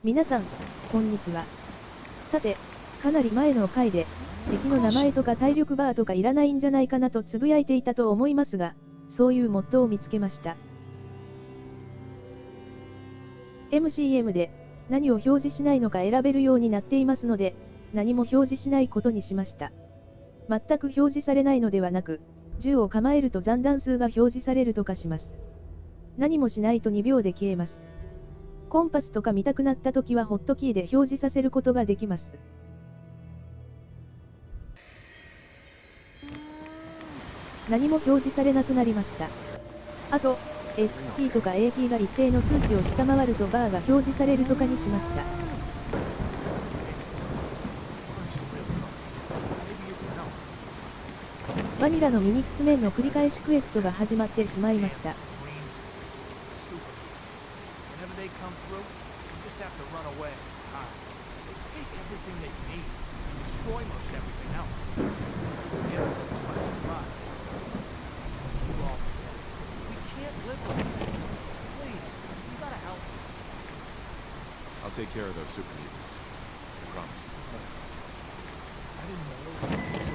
皆さん、こんにちは。さて、かなり前の回で、敵の名前とか体力バーとかいらないんじゃないかなとつぶやいていたと思いますが、そういうモッドを見つけました。MCM で何を表示しないのか選べるようになっていますので、何も表示しないことにしました。全く表示されないのではなく、銃を構えると残弾数が表示されるとかします。何もしないと2秒で消えます。コンパスとか見たくなった時はホットキーで表示させることができます。何も表示されなくなりました。あと、X キーとか A キーが一定の数値を下回るとバーが表示されるとかにしました。バニラのミニッツメンの繰り返しクエストが始まってしまいました。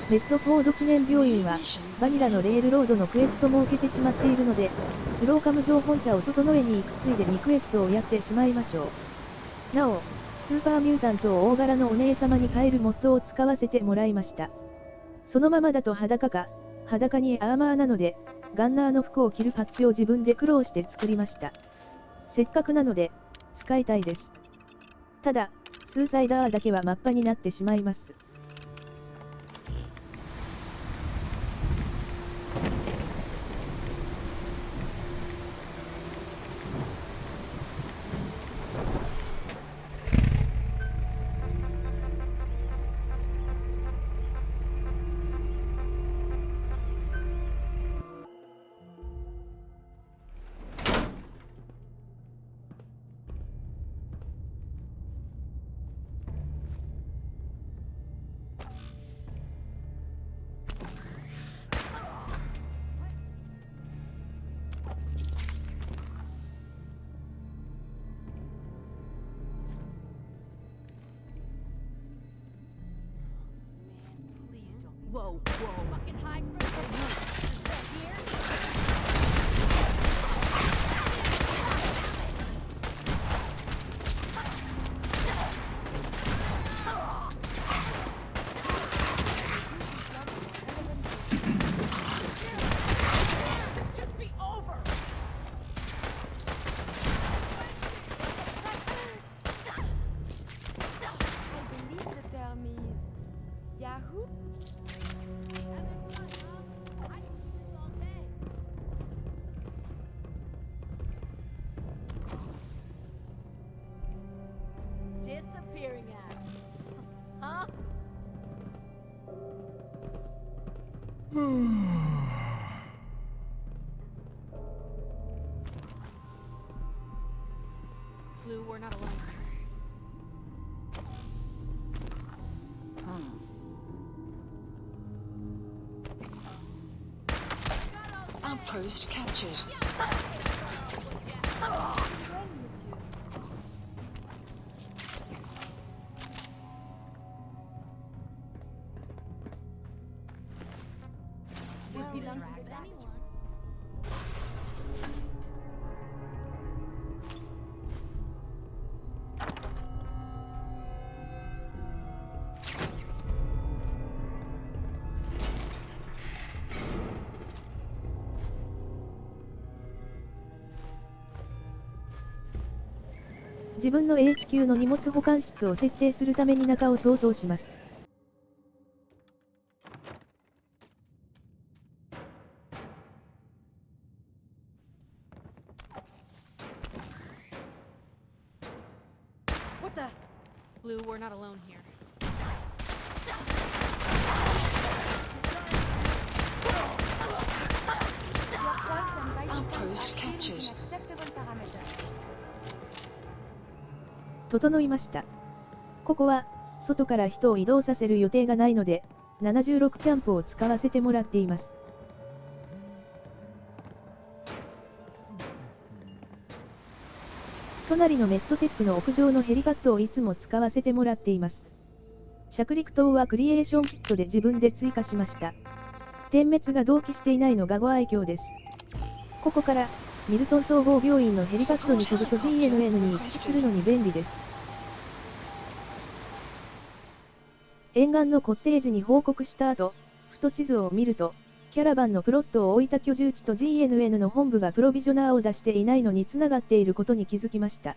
レッドフォード記念病院は、バニラのレールロードのクエストも受けてしまっているので、スローカム情本社を整えに行くついでにクエストをやってしまいましょう。なお、スーパーミュータントを大柄のお姉様に変えるモッドを使わせてもらいました。そのままだと裸か、裸にアーマーなので、ガンナーの服を着るパッチを自分で苦労して作りました。せっかくなので、使いたいです。ただ、スーサイダーだけはマッパになってしまいます。Whoa, whoa. Fucking hide from the here. Just be over. I believe the term is Yahoo. Disappearing act. Huh? Blue, we're not alone. Outpost captured. This belongs to anyone. 自分の H 級の荷物保管室を設定するために中を相当します。What the? Blue, we're not alone here. Outpost captured. 整いました。ここは、外から人を移動させる予定がないので、76キャンプを使わせてもらっています。隣のメットテックの屋上のヘリパッドをいつも使わせてもらっています。着陸灯はクリエーションキットで自分で追加しました。点滅が同期していないのがご愛嬌です。ここから、ミルトン総合病院のヘリパッドに飛ぶと GNN に行き来するのに便利です。沿岸のコッテージに報告した後、ふと地図を見ると、キャラバンのプロットを置いた居住地と GNN の本部がプロビジョナーを出していないのに繋がっていることに気づきました。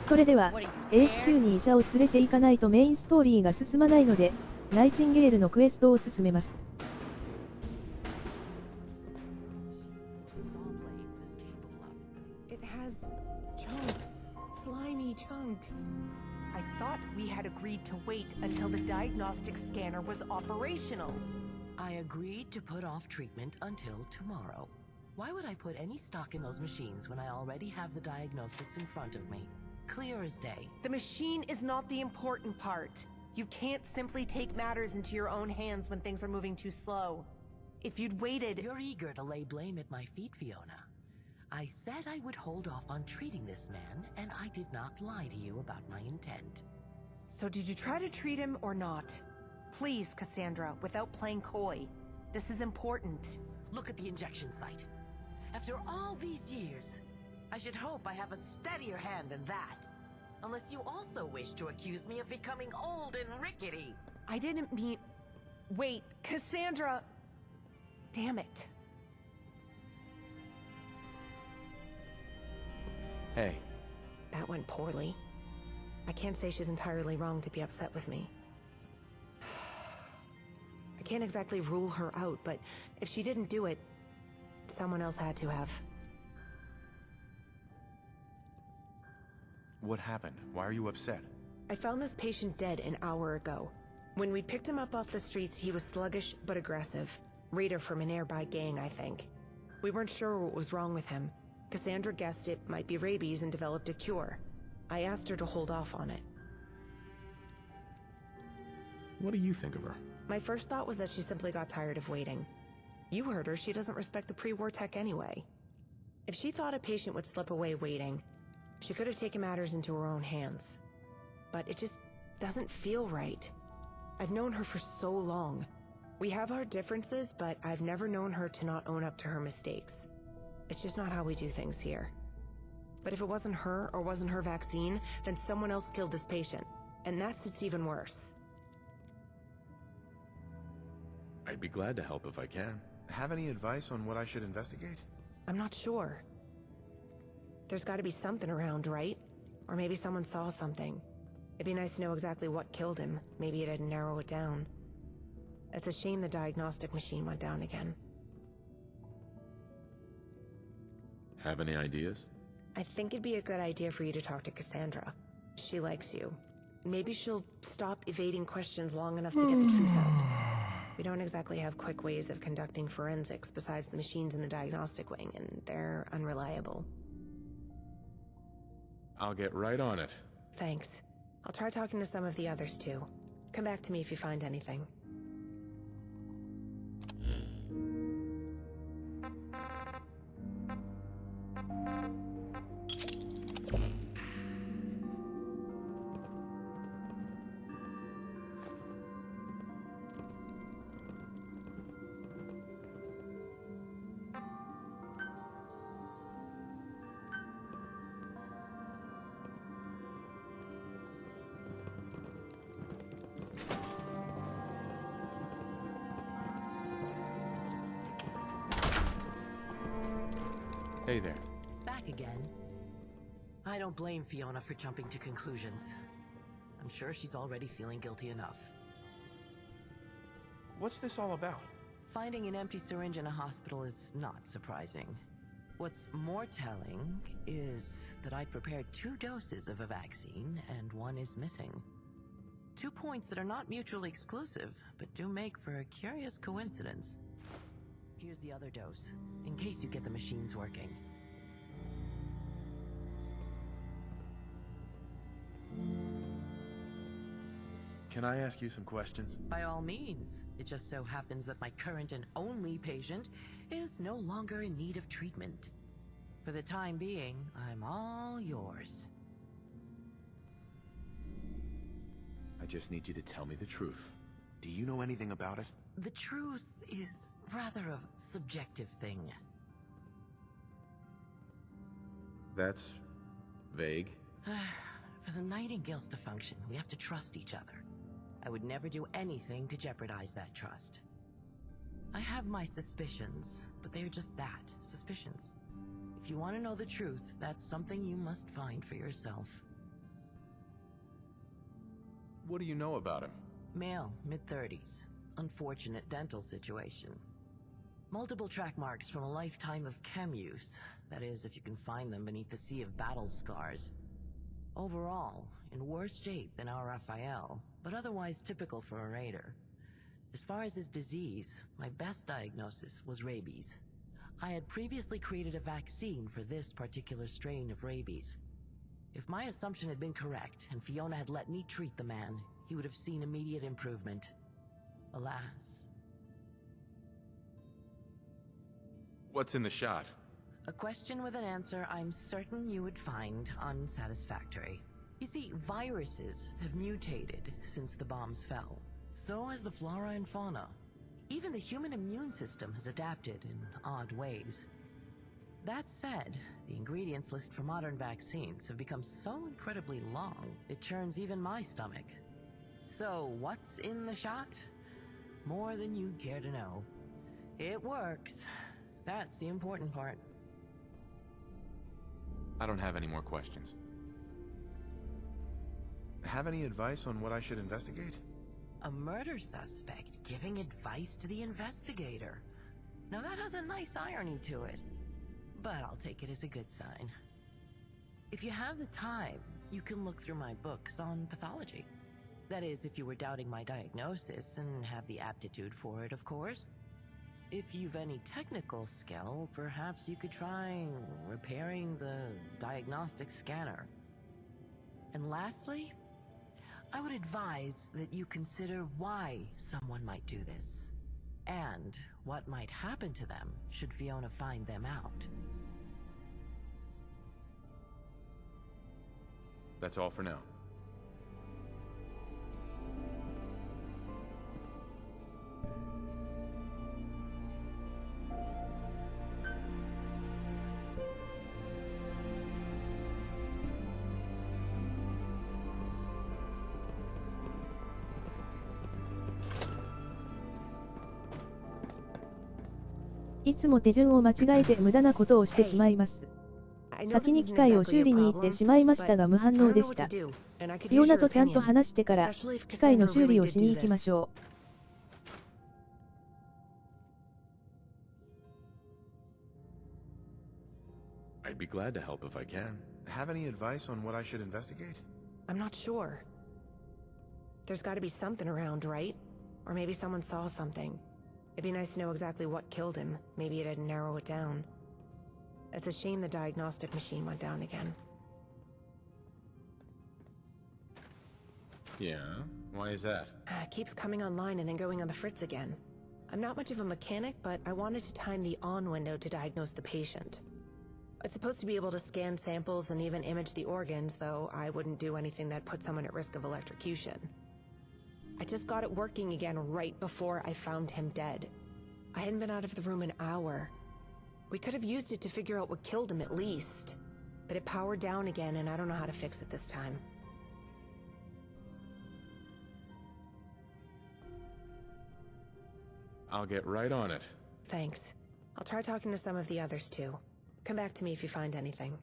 それでは、HQ に医者を連れて行かないとメインストーリーが進まないので、ナイチンゲールのクエストを進めます。It has chunks, slimy chunks. I thought we had agreed to wait until the diagnostic scanner was operational. I agreed to put off treatment until tomorrow. Why would I put any stock in those machines when I already have the diagnosis in front of me? Clear as day. The machine is not the important part. You can't simply take matters into your own hands when things are moving too slow. If you'd waited— You're eager to lay blame at my feet, Fiona. I said I would hold off on treating this man, and I did not lie to you about my intent. So did you try to treat him or not? Please, Cassandra, without playing coy. This is important. Look at the injection site. After all these years, I should hope I have a steadier hand than that. Unless you also wish to accuse me of becoming old and rickety. I didn't mean— Wait, Cassandra! Damn it. Hey. That went poorly. I can't say she's entirely wrong to be upset with me. I can't exactly rule her out, but if she didn't do it, someone else had to have. What happened? Why are you upset? I found this patient dead an hour ago. When we picked him up off the streets, he was sluggish but aggressive. Raider from a nearby gang, I think. We weren't sure what was wrong with him. Cassandra guessed it might be rabies and developed a cure. I asked her to hold off on it. What do you think of her? My first thought was that she simply got tired of waiting. You heard her, she doesn't respect the pre-war tech anyway. If she thought a patient would slip away waiting, she could have taken matters into her own hands. But it just doesn't feel right. I've known her for so long. We have our differences, but I've never known her to not own up to her mistakes. It's just not how we do things here. But if it wasn't her or wasn't her vaccine, then someone else killed this patient. And it's even worse. I'd be glad to help if I can. Have any advice on what I should investigate? I'm not sure. There's got to be something around, right? Or maybe someone saw something. It'd be nice to know exactly what killed him. Maybe it'd narrow it down. It's a shame the diagnostic machine went down again. Have any ideas? I think it'd be a good idea for you to talk to Cassandra. She likes you. Maybe she'll stop evading questions long enough to get the truth out. We don't exactly have quick ways of conducting forensics besides the machines in the diagnostic wing, and they're unreliable. I'll get right on it. Thanks. I'll try talking to some of the others too. Come back to me if you find anything. Hey there. Back again. I don't blame Fiona for jumping to conclusions. I'm sure she's already feeling guilty enough. What's this all about? Finding an empty syringe in a hospital is not surprising. What's more telling is that I'd prepared 2 doses of a vaccine, and one is missing. 2 points that are not mutually exclusive, but do make for a curious coincidence. Here's the other dose, in case you get the machines working. Can I ask you some questions? By all means. It just so happens that my current and only patient is no longer in need of treatment. For the time being, I'm all yours. I just need you to tell me the truth. Do you know anything about it? The truth is rather a subjective thing. That's vague. For the Nightingales to function, we have to trust each other. I would never do anything to jeopardize that trust. I have my suspicions, but they're just that, suspicions. If you want to know the truth, that's something you must find for yourself. What do you know about him? Male, mid-30s. Unfortunate dental situation. Multiple track marks from a lifetime of chem use. That is, if you can find them beneath the sea of battle scars. Overall, in worse shape than our Raphael, but otherwise typical for a raider. As far as his disease, my best diagnosis was rabies. I had previously created a vaccine for this particular strain of rabies. If my assumption had been correct, and Fiona had let me treat the man, he would have seen immediate improvement. Alas. What's in the shot? A question with an answer I'm certain you would find unsatisfactory. You see, viruses have mutated since the bombs fell. So has the flora and fauna. Even the human immune system has adapted in odd ways. That said, the ingredients list for modern vaccines have become so incredibly long, it churns even my stomach. So, what's in the shot? More than you'd care to know. It works. That's the important part. I don't have any more questions. Have any advice on what I should investigate? A murder suspect giving advice to the investigator. Now that has a nice irony to it, but I'll take it as a good sign. If you have the time, you can look through my books on pathology. That is, if you were doubting my diagnosis and have the aptitude for it, of course. If you've any technical skill, perhaps you could try repairing the diagnostic scanner. And lastly, I would advise that you consider why someone might do this, and what might happen to them should Fiona find them out. That's all for now.いつも手順を間違えて無駄なことをしてしまいます。先に機械を修理に行ってしまいましたが無反応でした。フィオナとちゃんと話してから機械の修理をしに行きましょI'd be glad to help if I can. Have any advice on what I should investigate? I'm not sure. There's got to be something around, right? Or maybe someone saw something. It'd be nice to know exactly what killed him. Maybe it'd narrow it down. It's a shame the diagnostic machine went down again. Yeah? Why is that? It keeps coming online and then going on the fritz again. I'm not much of a mechanic, but I wanted to time the on window to diagnose the patient. It's supposed to be able to scan samples and even image the organs, though I wouldn't do anything that put someone at risk of electrocution. I just got it working again right before I found him dead. I hadn't been out of the room an hour. We could have used it to figure out what killed him at least. But it powered down again and I don't know how to fix it this time. I'll get right on it. Thanks. I'll try talking to some of the others too. Come back to me if you find anything.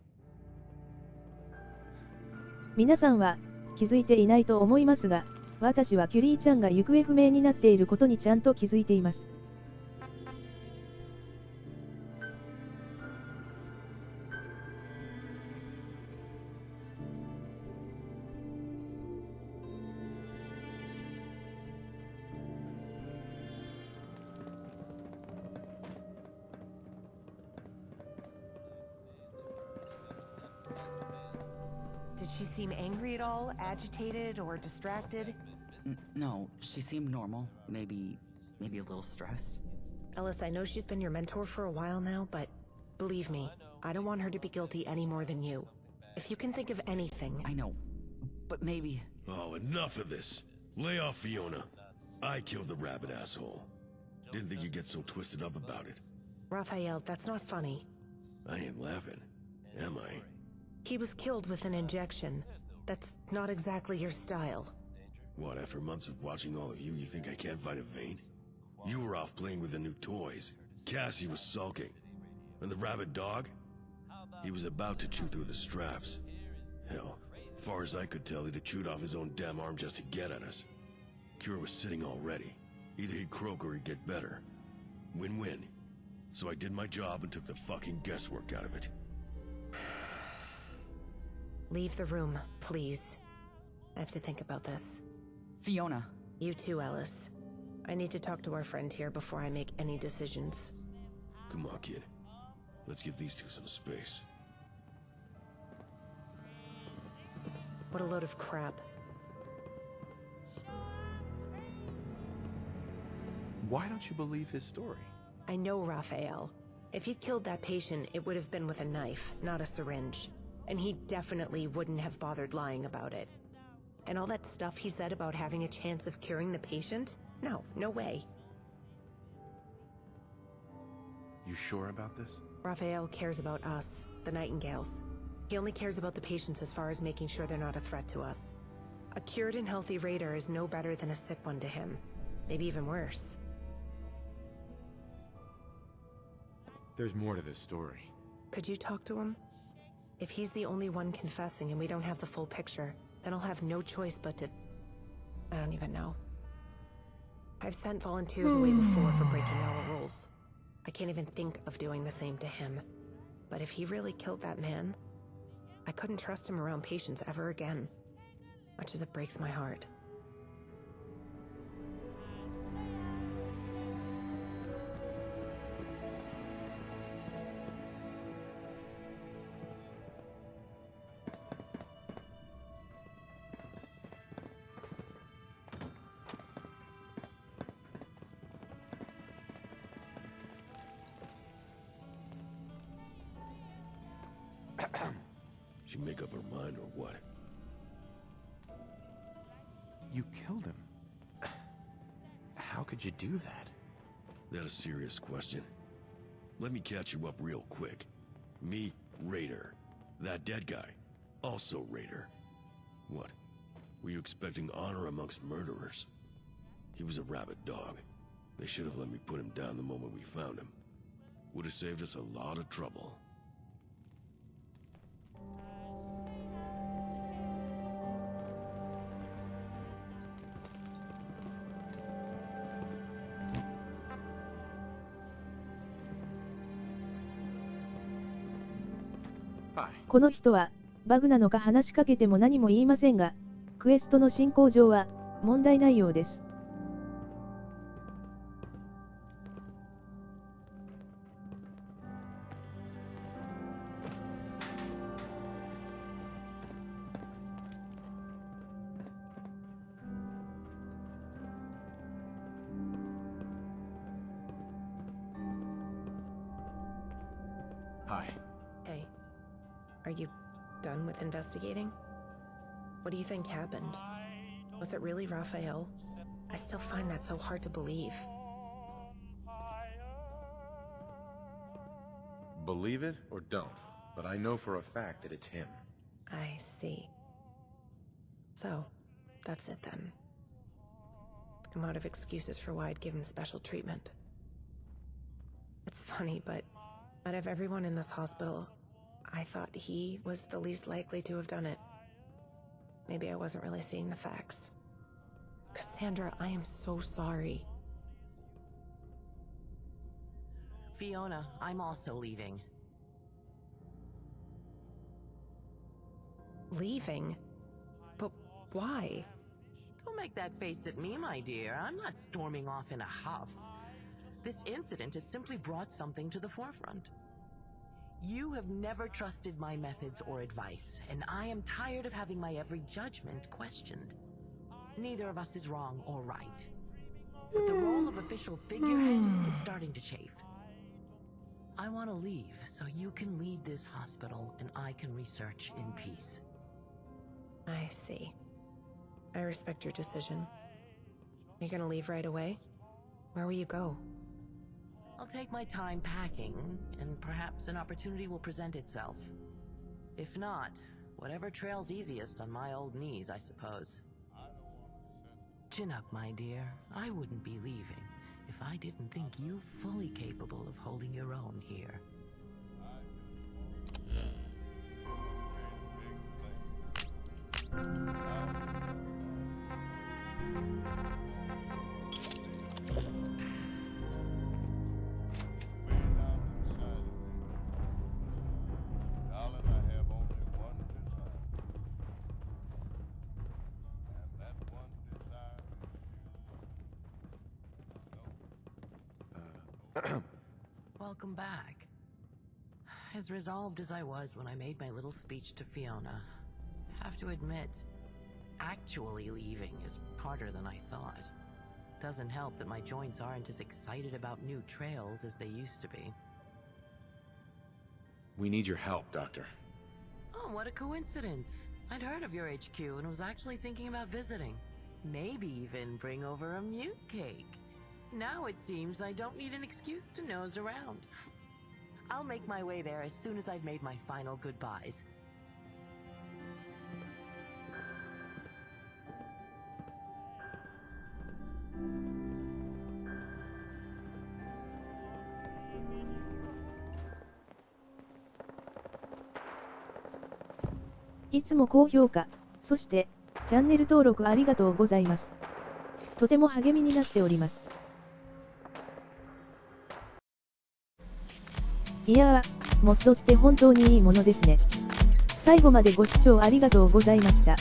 皆さんは気づいていないと思いますが、私はキュリーちゃんが行方不明になっていることにちゃんと気づいています。Did she seem angry at all, agitated, or distracted? No, she seemed normal. Maybe a little stressed. Ellis, I know she's been your mentor for a while now, but believe me, I don't want her to be guilty any more than you. If you can think of anything... I know, but maybe... Oh, enough of this. Lay off Fiona. I killed the rabbit asshole. Didn't think you'd get so twisted up about it. Raphael, that's not funny. I ain't laughing, am I? He was killed with an injection. That's not exactly your style. What, after months of watching all of you think I can't fight a vein? You were off playing with the new toys. Cassie was sulking. And the rabid dog? He was about to chew through the straps. Hell, far as I could tell, he'd have chewed off his own damn arm just to get at us. Cure was sitting already. Either he'd croak or he'd get better. Win-win. So I did my job and took the fucking guesswork out of it. Leave the room, please. I have to think about this. Fiona. You too, Ellis. I need to talk to our friend here before I make any decisions. Come on, kid. Let's give these two some space. What a load of crap. Why don't you believe his story? I know Raphael. If he'd killed that patient, it would have been with a knife, not a syringe. And he definitely wouldn't have bothered lying about it. And all that stuff he said about having a chance of curing the patient? No, no way. You sure about this? Raphael cares about us, the Nightingales. He only cares about the patients as far as making sure they're not a threat to us. A cured and healthy raider is no better than a sick one to him. Maybe even worse. There's more to this story. Could you talk to him? If he's the only one confessing and we don't have the full picture, then I'll have no choice but to... I don't even know. I've sent volunteers away before for breaking our rules. I can't even think of doing the same to him. But if he really killed that man, I couldn't trust him around patients ever again. Much as it breaks my heart. She make up her mind or what? You killed him. How could you do that? That a serious question? Let me catch you up real quick. Me, Raider. That dead guy, also Raider. What? Were you expecting honor amongst murderers? He was a rabid dog. They should have let me put him down the moment we found him. Would have saved us a lot of trouble. Hi. この人は、バグなのか話しかけても何も言いませんが、クエストの進行上は、問題ないようです。Hi. Hey, are you done with investigating? What do you think happened? Was it really Raphael? I still find that so hard to believe. Believe it or don't, but I know for a fact that it's him. I see. So, that's it then. I'm out of excuses for why I'd give him special treatment. It's funny, but out of everyone in this hospital, I thought he was the least likely to have done it. Maybe I wasn't really seeing the facts. Cassandra, I am so sorry. Fiona, I'm also leaving. Leaving? But why? Don't make that face at me, my dear. I'm not storming off in a huff. This incident has simply brought something to the forefront. You have never trusted my methods or advice, and I am tired of having my every judgment questioned. Neither of us is wrong or right. But the role of official figurehead is starting to chafe. I want to leave so you can lead this hospital and I can research in peace. I see. I respect your decision. You're gonna leave right away? Where will you go? I'll take my time packing, and perhaps an opportunity will present itself. If not, whatever trail's easiest on my old knees, I suppose. Chin up, my dear. I wouldn't be leaving if I didn't think you fully capable of holding your own here. Welcome back. As resolved as I was when I made my little speech to Fiona, have to admit, actually leaving is harder than I thought. Doesn't help that my joints aren't as excited about new trails as they used to be. We need your help, Doctor. Oh, what a coincidence. I'd heard of your HQ and was actually thinking about visiting. Maybe even bring over a mute cake. Now it seems I don't need an excuse to nose around. I'll make my way there as soon as I've made my final goodbyes.いつも高評価、そしてチャンネル登録ありがとうございます。とても励みになっております。いやー、モッドって本当にいいものですね。最後までご視聴ありがとうございました。